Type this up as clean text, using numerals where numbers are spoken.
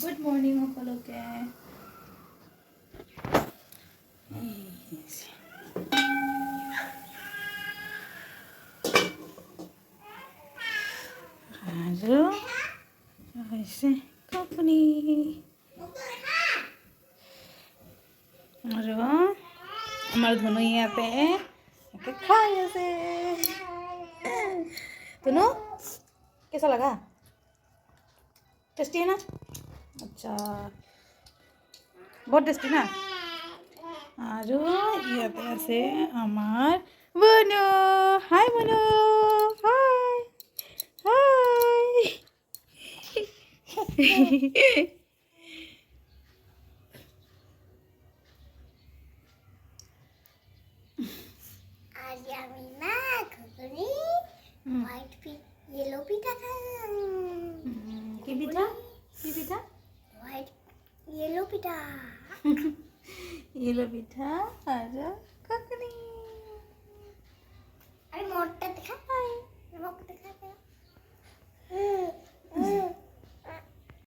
Good morning সকলোকে। আৰু হৈছে কপনি আৰু আমাৰ ধনু ইয়াতে খাই আছে। धनु कैसा लगा? टेस्टी है ना? अच्छा बहुत टेस्टी ना। আৰু ইয়াতে আছে আমাৰ বনু। হাই বনু, হাই হাই। आज আমি না ঘুগনি হোয়াইট येलो पिठा কি পিঠা? কি পিঠা? হোয়াইট येलो पिठा येलो पिठा और ककड़ी। अरे मोटा दिखा